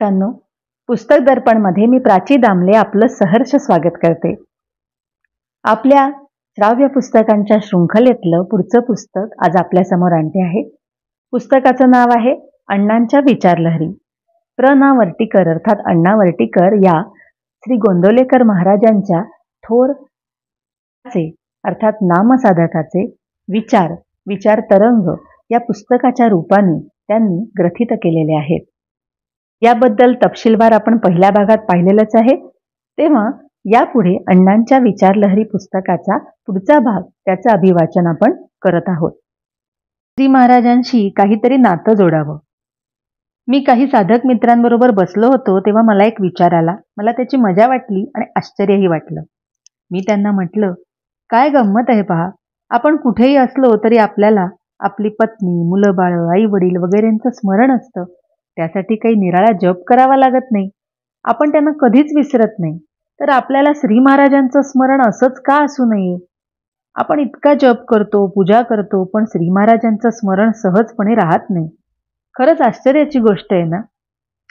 मित्रांनो, पुस्तक दर्पणमध्ये मी प्राची दामले आपलं सहर्ष स्वागत करते. आपल्या श्राव्य पुस्तकांच्या शृंखलेतलं पुढचं पुस्तक आज आपल्या समोर आणते आहे. पुस्तकाचं नाव आहे अण्णांच्या विचारलहरी. ना वर्टीकर अर्थात अण्णा वर्टीकर या श्री गोंदवलेकर महाराजांच्या थोर अर्थात नामसाधकाचे विचार तरंग या पुस्तकाच्या रूपाने त्यांनी ग्रथित केलेले आहेत. याबद्दल तपशीलवार आपण पहिल्या भागात पाहिलेलंच आहे. तेव्हा यापुढे अण्णांच्या विचारलहरी पुस्तकाचा पुढचा भाग त्याचं अभिवाचन आपण करत आहोत. श्री महाराजांशी काहीतरी नातं जोडावं. मी काही साधक मित्रांबरोबर बसलो होतो तेव्हा मला एक विचार आला. मला त्याची मजा वाटली आणि आश्चर्यही वाटलं. मी त्यांना म्हटलं, काय गंमत आहे पहा, आपण कुठेही असलो तरी आपल्याला आपली पत्नी, मुलं बाळं, आई वडील वगैरेंचं स्मरण असतं. त्यासाठी काही निराळा जप करावा लागत नाही. आपण त्यांना कधीच विसरत नाही. तर आपल्याला श्री महाराजांचं स्मरण असंच का असू नये? आपण इतका जप करतो, पूजा करतो, पण श्री महाराजांचं स्मरण सहजपणे राहत नाही. खरंच आश्चर्याची गोष्ट आहे ना?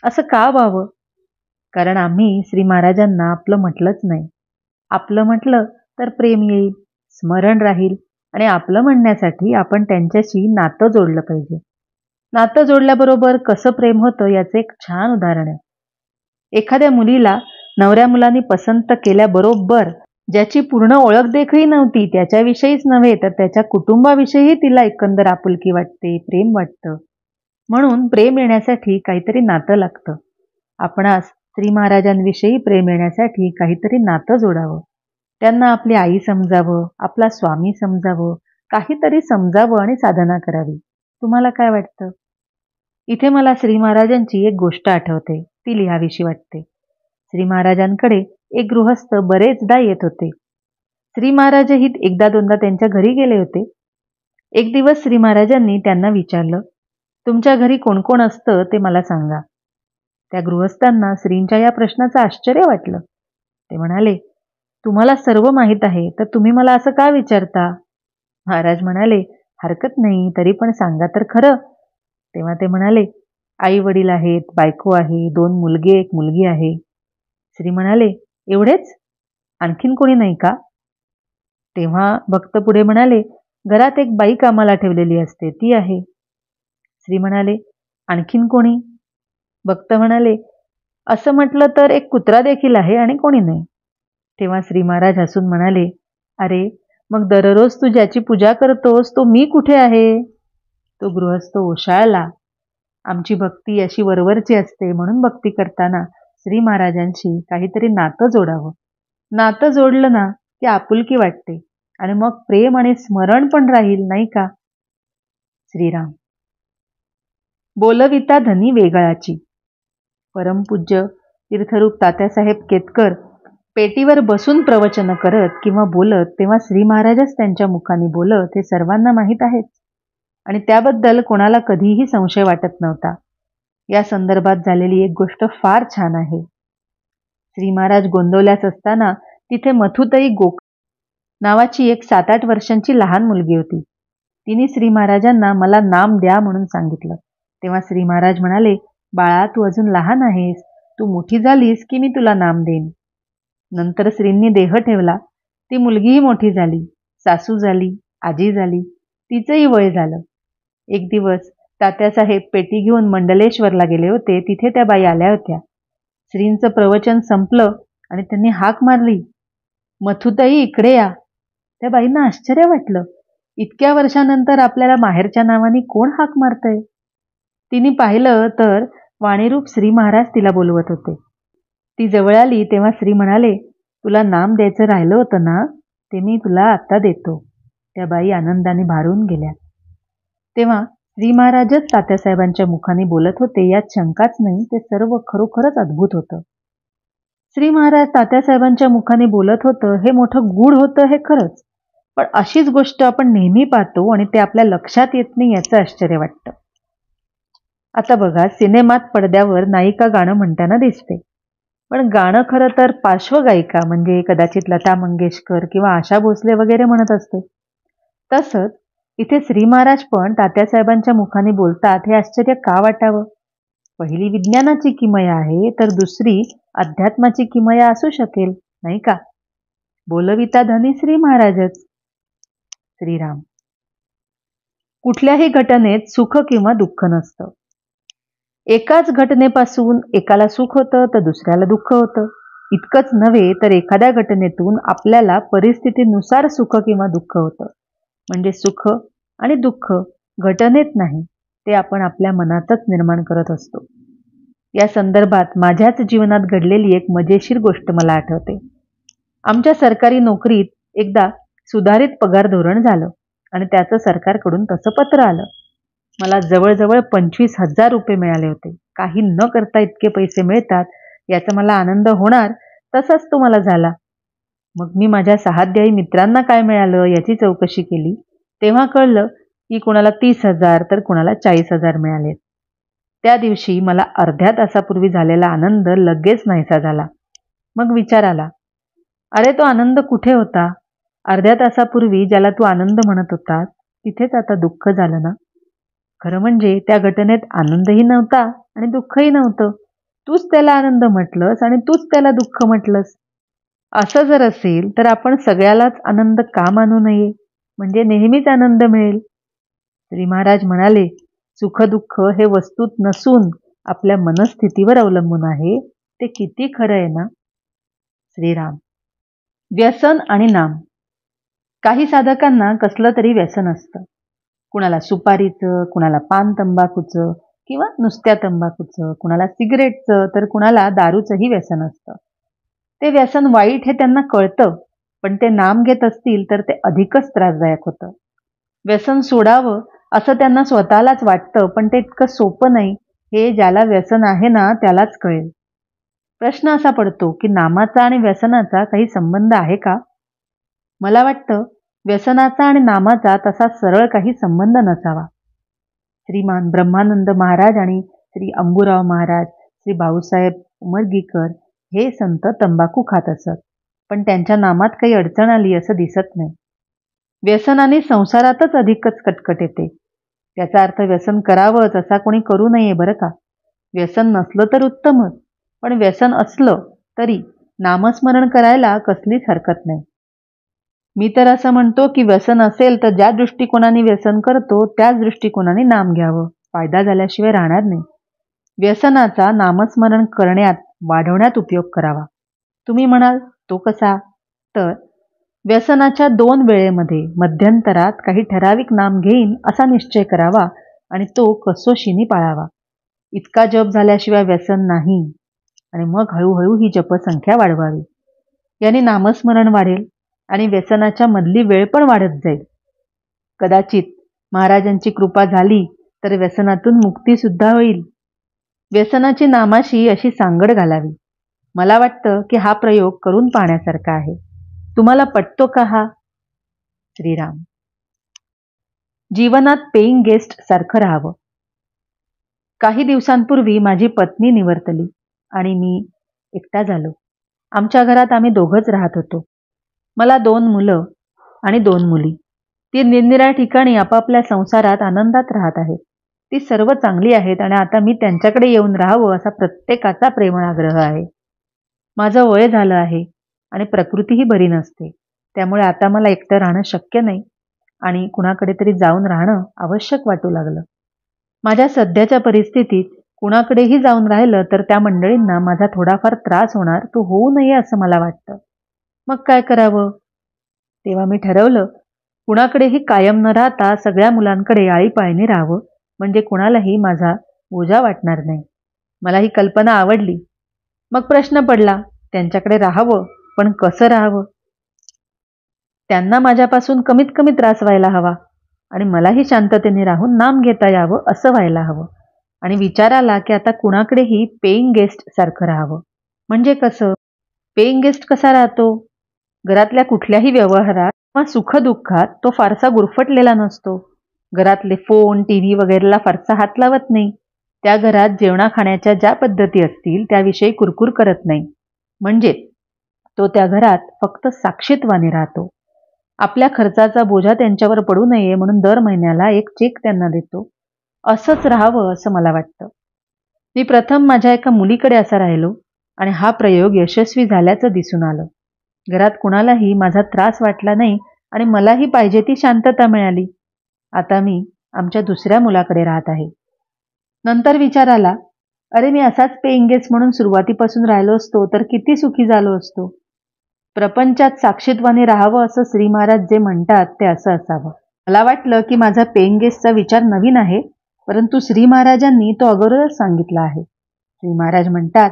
असं का व्हावं? कारण आम्ही श्री महाराजांना आपलं म्हटलंच नाही. आपलं म्हटलं तर प्रेम येईल, स्मरण राहील आणि आपलं म्हणण्यासाठी आपण त्यांच्याशी नातं जोडलं पाहिजे. नातं जोडल्याबरोबर कसं प्रेम होतं याचं एक छान उदाहरण आहे. एखाद्या मुलीला नवऱ्या मुलांनी पसंत केल्याबरोबर ज्याची पूर्ण ओळख देखील नव्हती त्याच्याविषयीच नव्हे तर त्याच्या कुटुंबाविषयी तिला एकंदर आपुलकी वाटते, प्रेम वाटतं. म्हणून प्रेम येण्यासाठी काहीतरी नातं लागतं. आपणास श्री महाराजांविषयी प्रेम येण्यासाठी काहीतरी नातं जोडावं. त्यांना आपली आई समजावं, आपला स्वामी समजावं, काहीतरी समजावं आणि साधना करावी. तुम्हाला काय वाटतं? इथे मला श्री महाराजांची एक गोष्ट आठवते, ती लिहावीशी वाटते. श्री महाराजांकडे एक गृहस्थ बरेचदा येत होते. श्री महाराजही एकदा दोनदा त्यांच्या घरी गेले होते. एक दिवस श्री महाराजांनी त्यांना विचारलं, तुमच्या घरी कोण कोण असतं ते मला सांगा. त्या गृहस्थांना श्रींच्या या प्रश्नाचं आश्चर्य वाटलं. ते म्हणाले, तुम्हाला सर्व माहीत आहे तर तुम्ही मला असं का विचारता? महाराज म्हणाले, हरकत नाही, तरी पण सांगा तर खरं. तेव्हा ते म्हणाले, आई वडील आहेत, बायको आहे, 2 मुलगे 1 मुलगी आहे. श्री म्हणाले, एवढेच? आणखीन कोणी नाही का? तेव्हा भक्त पुढे म्हणाले, घरात एक बाई कामाला ठेवलेली असते, ती आहे. श्री म्हणाले, आणखीन कोणी? भक्त म्हणाले, असं म्हटलं तर एक कुत्रा देखील आहे आणि कोणी नाही. तेव्हा श्री महाराज हसून म्हणाले, अरे मग दररोज तू ज्याची पूजा करतोस तो मी कुठे आहे? तो गृहस्थ ओशाळला. आमची भक्ती अशी वरवरची असते, म्हणून भक्ती करताना श्री महाराजांशी काहीतरी नातं जोडावं. नातं जोडलं ना की आपुलकी वाटते आणि मग प्रेम आणि स्मरण पण राहील, नाही का? श्रीराम. बोलविता धनी वेगळाची. परमपूज्य तीर्थरूप तात्यासाहेब केतकर पेटीवर बसून प्रवचन करत किंवा बोलत तेव्हा श्री महाराजच त्यांच्या मुखाने बोलत हे सर्वांना माहीत आहेच आणि त्याबद्दल कोणाला कधीही संशय वाटत नव्हता. या संदर्भात झालेली एक गोष्ट फार छान आहे. श्री महाराज गोंदवल्यास असताना तिथे मथुताई नावाची एक 7-8 वर्षांची लहान मुलगी होती. तिने श्री महाराजांना मला नाम द्या म्हणून सांगितलं. तेव्हा श्री महाराज म्हणाले, बाळा तू अजून लहान आहेस, तू मोठी झालीस की मी तुला नाम देईन. नंतर श्रींनी देह ठेवला. ती मुलगीही मोठी झाली, सासू झाली, आजी झाली, तिचंही वय झालं. एक दिवस तात्यासाहेब पेटी घेऊन मंडलेश्वरला गेले होते. तिथे त्या बाई आल्या होत्या. श्रींचं प्रवचन संपलं आणि त्यांनी हाक मारली, मथुताई इकडे या. त्या बाईंना आश्चर्य वाटलं. इतक्या वर्षानंतर आपल्याला माहेरच्या नावाने कोण हाक मारतंय? तिने पाहिलं तर वाणीरूप श्री महाराज तिला बोलवत होते. ती जवळ आली तेव्हा श्री म्हणाले, तुला नाम द्यायचं राहिलं होतं ना, ते मी तुला आत्ता देतो. त्या बाई आनंदाने भारून गेल्या. तेव्हा श्री महाराजच तात्यासाहेबांच्या मुखाने बोलत होते यात शंकाच नाही. ते सर्व खरोखरच अद्भुत होतं. श्री महाराज तात्यासाहेबांच्या मुखाने बोलत होतं हे मोठं गूढ होतं हे खरंच, पण अशीच गोष्ट आपण नेहमी पाहतो आणि ते आपल्या लक्षात येत नाही याचं आश्चर्य वाटतं. आता बघा, सिनेमात पडद्यावर नायिका गाणं म्हणताना दिसते, पण गाणं खरं तर पार्श्वगायिका म्हणजे कदाचित लता मंगेशकर किंवा आशा भोसले वगैरे म्हणत असते. तसंच इथे श्री महाराज पण तात्यासाहेबांच्या मुखाने बोलतात हे आश्चर्य का वाटावं? पहिली विज्ञानाची किमया आहे तर दुसरी अध्यात्माची किमया असू शकेल, नाही का? बोलविता धनी श्री महाराजच. श्रीराम. कुठल्याही घटनेत सुख किंवा दुःख नसतं. एकाच घटनेपासून एकाला सुख होतं तर दुसऱ्याला दुःख होतं. इतकंच नव्हे तर एखाद्या घटनेतून आपल्याला परिस्थितीनुसार सुख किंवा दुःख होतं. म्हणजे सुख आणि दुःख घटनेत नाही, ते आपण आपल्या मनातच निर्माण करत असतो. या संदर्भात माझ्याच जीवनात घडलेली एक मजेशीर गोष्ट मला आठवते. आमच्या सरकारी नोकरीत एकदा सुधारित पगार धोरण झालं आणि त्याचं सरकारकडून तसं पत्र आलं. मला जवळजवळ 25,000 रुपये मिळाले होते. काही न करता इतके पैसे मिळतात याचा मला आनंद होणार, तसाच तो मला झाला. मग मी माझ्या सहाध्यायी मित्रांना काय मिळालं याची चौकशी केली. तेव्हा कळलं की कोणाला 30,000 तर कोणाला 40,000 मिळाले. त्या दिवशी मला अर्ध्या तासापूर्वी झालेला आनंद लगेच नाहीसा झाला. मग विचार आला, अरे तो आनंद कुठे होता? अर्ध्या तासापूर्वी ज्याला तू आनंद म्हणत होतास तिथेच आता दुःख झालं ना. खरं म्हणजे त्या घटनेत आनंदही नव्हता आणि दुःखही नव्हतं. तूच त्याला आनंद म्हटलंस आणि तूच त्याला दुःख म्हटलंस. असं जर असेल तर आपण सगळ्यालाच आनंद का मानू नये? म्हणजे नेहमीच आनंद मिळेल. श्री महाराज म्हणाले, सुख-दुःख हे वस्तूत नसून आपल्या मनस्थितीवर अवलंबून आहे. ते किती खरं आहे ना. श्रीराम. व्यसन आणि नाम. काही साधकांना कसलं तरी व्यसन असतं. कुणाला सुपारीचं, कुणाला पान तंबाखूचं किंवा नुसत्या तंबाखूचं, कुणाला सिगरेटचं तर कुणाला दारूचंही व्यसन असतं. ते व्यसन वाईट हे त्यांना कळतं, पण ते नाम घेत असतील तर ते अधिकच त्रासदायक होतं. व्यसन सोडावं असं त्यांना स्वतःलाच वाटतं, पण ते इतकं सोपं नाही हे ज्याला व्यसन आहे ना त्यालाच कळेल. प्रश्न असा पडतो की नामाचा आणि व्यसनाचा काही संबंध आहे का? मला वाटतं व्यसनाचा आणि नामाचा तसा सरळ काही संबंध नसावा. श्रीमान ब्रह्मानंद महाराज आणि श्री अंबुराव महाराज, श्री भाऊसाहेब उमरगीकर हे संत तंबाखू खात असत, पण त्यांच्या नामात काही अडचण आली असं दिसत नाही. व्यसनाने संसारातच अधिकच कटकट येते. त्याचा अर्थ व्यसन करावंच असा कोणी करू नये बरं का. व्यसन नसलं तर उत्तमच, पण व्यसन असलं तरी नामस्मरण करायला कसलीच हरकत नाही. मी तर असं म्हणतो की व्यसन असेल तर ज्या दृष्टिकोनाने व्यसन करतो त्याच दृष्टिकोनाने नाम घ्यावं. फायदा झाल्याशिवाय राहणार नाही. व्यसनाचा नामस्मरण करण्यात वाढवण्यात उपयोग करावा. तुम्ही म्हणाल तो कसा? तर व्यसनाच्या 2 वेळेमध्ये मध्यंतरात काही ठराविक नाम घेईन असा निश्चय करावा आणि तो कसोशीने पाळावा. इतका जप झाल्याशिवाय व्यसन नाही आणि मग हळूहळू ही जपसंख्या वाढवावी. याने नामस्मरण वाढेल आणि व्यसनाच्या मधली वेळ पण वाढत जाईल. कदाचित महाराजांची कृपा झाली तर व्यसनातून मुक्ती सुद्धा होईल. व्यसनाची नामाशी अशी सांगड घालावी. मला वाटतं की हा प्रयोग करून पाहण्यासारखा आहे. तुम्हाला पटतो का हा? श्रीराम. जीवनात पेईंग गेस्ट सारखं राहावं. काही दिवसांपूर्वी माझी पत्नी निवर्तली आणि मी एकटा झालो. आमच्या घरात आम्ही दोघंच राहत होतो. मला 2 मुलं आणि 2 मुली. ती निरनिराळ्या ठिकाणी आपापल्या संसारात आनंदात राहत आहेत. ती सर्व चांगली आहेत आणि आता मी त्यांच्याकडे येऊन राहावं असा प्रत्येकाचा प्रेमळ आग्रह आहे. माझं वय झालं आहे आणि प्रकृतीही बरी नसते. त्यामुळे आता मला एकटं राहणं शक्य नाही आणि कुणाकडे तरी जाऊन राहणं आवश्यक वाटू लागलं. माझ्या सध्याच्या परिस्थितीत कुणाकडेही जाऊन राहिलं तर त्या मंडळींना माझा थोडाफार त्रास होणार, तो होऊ नये असं मला वाटतं. मग काय करावं? तेव्हा मी ठरवलं, कुणाकडेही कायम न राहता सगळ्या मुलांकडे आळीपाळीने राहावं, म्हणजे कुणालाही माझा बोजा वाटणार नाही. मला ही कल्पना आवडली. मग प्रश्न पडला, त्यांच्याकडे राहावं, पण कसं राहावं? त्यांना माझ्यापासून कमीत कमी त्रास व्हायला हवा आणि मलाही शांततेने राहून नाम घेता यावं असं व्हायला हवं. आणि विचार आला की आता कुणाकडेही पेईंग गेस्ट सारखं राहावं. म्हणजे कसं? पेईंग गेस्ट कसा राहतो? घरातल्या कुठल्याही व्यवहारात किंवा सुखदुःखात तो फारसा गुरफटलेला नसतो. घरातले फोन, टीव्ही वगैरेला फारसा हात लावत नाही. त्या घरात जेवणा खाण्याच्या ज्या पद्धती असतील त्याविषयी कुरकुर करत नाही. म्हणजे तो त्या घरात फक्त साक्षीत्वाने राहतो. आपल्या खर्चाचा बोजा त्यांच्यावर पडू नये म्हणून दर महिन्याला एक चेक त्यांना देतो. असंच राहावं असं मला वाटतं. मी प्रथम माझ्या एका मुलीकडे असा राहिलो आणि हा प्रयोग यशस्वी झाल्याचं दिसून आलं. घरात कुणालाही माझा त्रास वाटला नाही आणि मलाही पाहिजे ती शांतता मिळाली. आता मी आमच्या दुसऱ्या मुलाकडे राहत आहे. नंतर विचार आला, अरे मी असाच पेइंग गेस्ट म्हणून सुरुवातीपासून राहिलो असतो तर किती सुखी झालो असतो. प्रपंचात साक्षीत्वाने राहावं असं श्री महाराज जे म्हणतात ते असं असावं. मला वाटलं की माझा पेइंग गेस्टचा विचार नवीन आहे, परंतु श्री महाराजांनी तो अगोदरच सांगितला आहे. श्री महाराज म्हणतात,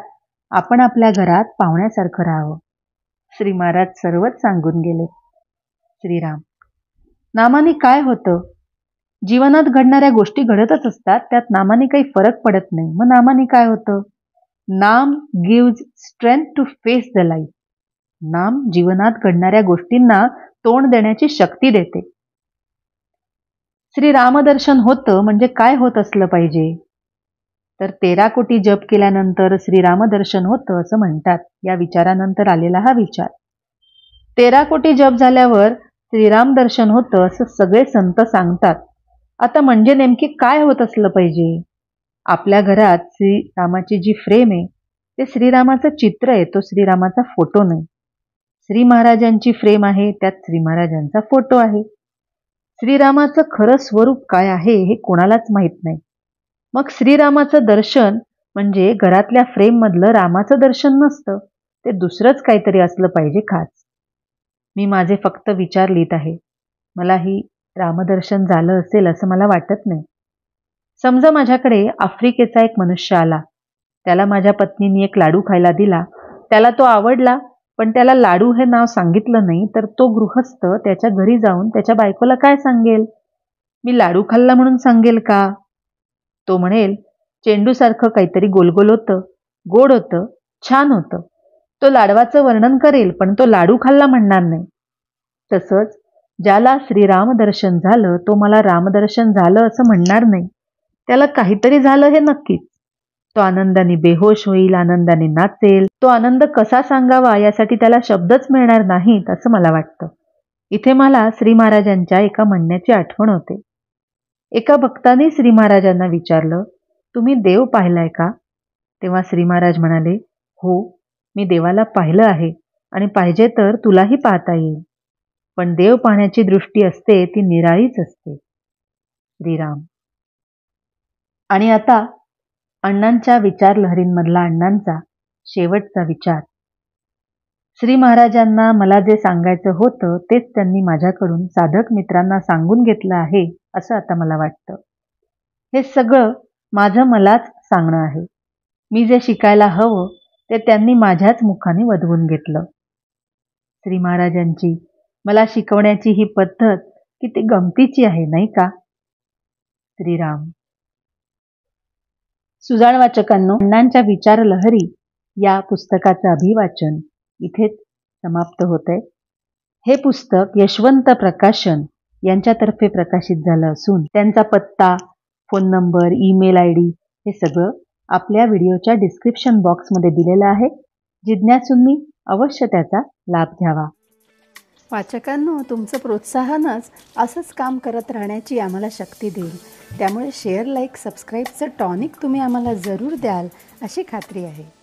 आपण आपल्या घरात पाहुण्यासारखं राहावं. श्री महाराज सर्वच सांगून गेले. श्रीराम. नामाने काय होतं? जीवनात घडणाऱ्या गोष्टी घडतच असतात, त्यात नामाने काही फरक पडत नाही. मग नामाने काय होतं? नाम gives strength to face the life. नाम जीवनात घडणाऱ्या गोष्टींना तोंड देण्याची शक्ती देते. श्री रामदर्शन होतं म्हणजे काय होत असलं पाहिजे? तर 13 कोटी जप केल्यानंतर श्री रामदर्शन होतं असं म्हणतात. या विचारानंतर आलेला हा विचार. 13 कोटी जप झाल्यावर श्रीराम दर्शन होतं असं सगळे संत सांगतात. आता म्हणजे नेमकी काय होत असलं पाहिजे? आपल्या घरात श्रीरामाची जी फ्रेम आहे ते श्रीरामाचं चित्र आहे, तो श्रीरामाचा फोटो नाही. श्री महाराजांची फ्रेम आहे, त्यात श्री महाराजांचा फोटो आहे. श्रीरामाचं खरं स्वरूप काय आहे हे कोणालाच माहीत नाही. मग श्रीरामाचं दर्शन म्हणजे घरातल्या फ्रेम मधलं रामाचं दर्शन नसतं, ते दुसरंच काहीतरी असलं पाहिजे खास. मी माझे फक्त विचार लिहित आहे. मलाही रामदर्शन झालं असेल असं मला वाटत नाही. समजा माझ्याकडे आफ्रिकेचा एक मनुष्य आला. त्याला माझ्या पत्नीने एक लाडू खायला दिला. त्याला तो आवडला, पण त्याला लाडू हे नाव सांगितलं नाही, तर तो गृहस्थ त्याच्या घरी जाऊन त्याच्या बायकोला काय सांगेल? मी लाडू खाल्ला म्हणून सांगेल का? तो म्हणेल, चेंडूसारखं काहीतरी गोलगोल होतं, गोड होतं, छान होतं. तो लाडवाचं वर्णन करेल, पण तो लाडू खाल्ला म्हणणार नाही. तसंच ज्याला श्रीराम दर्शन झालं तो मला रामदर्शन झालं असं म्हणणार नाही. त्याला काहीतरी झालं हे नक्कीच. तो आनंदाने बेहोश होईल, आनंदाने नाचेल. तो आनंद कसा सांगावा यासाठी त्याला शब्दच मिळणार नाहीत असं मला वाटतं. इथे मला श्री महाराजांच्या एका म्हणण्याची आठवण होते. एका भक्ताने श्री महाराजांना विचारलं, तुम्ही देव पाहिलाय का? तेव्हा श्री महाराज म्हणाले, हो, मी देवाला पाहिलं आहे आणि पाहिजे तर तुलाही पाहता येईल. पण देव पाहण्याची दृष्टी असते ती निराळीच असते. श्रीराम. आणि आता अण्णांच्या विचारलहरींमधला अण्णांचा शेवटचा विचार. श्री महाराजांना मला जे सांगायचं होतं तेच त्यांनी माझ्याकडून साधक मित्रांना सांगून घेतलं आहे असं आता मला वाटतं. हे सगळं माझं मलाच सांगणं आहे. मी जे शिकायला हवं ते त्यांनी माझ्याच मुखाने वधवून घेतलं. श्री महाराजांची मला शिकवण्याची ही पद्धत किती गमतीची आहे नाही का? श्रीराम. सुजाण वाचकांनो, अण्णांच्या विचारलहरी या पुस्तकाचं अभिवाचन इथेच समाप्त होतंय. हे पुस्तक यशवंत प्रकाशन यांच्यातर्फे प्रकाशित झालं असून त्यांचा पत्ता, फोन नंबर, ईमेल ID हे सगळं आपल्या व्हिडिओच्या डिस्क्रिप्शन बॉक्समध्ये दिलेलं आहे. जिज्ञासूंनी अवश्य त्याचा लाभ घ्यावा. वाचकांनो, तुमचं प्रोत्साहनच असंच काम करत राहण्याची आम्हाला शक्ती देईल. त्यामुळे शेअर, लाईक, सबस्क्राईबचं टॉनिक तुम्ही आम्हाला जरूर द्याल अशी खात्री आहे.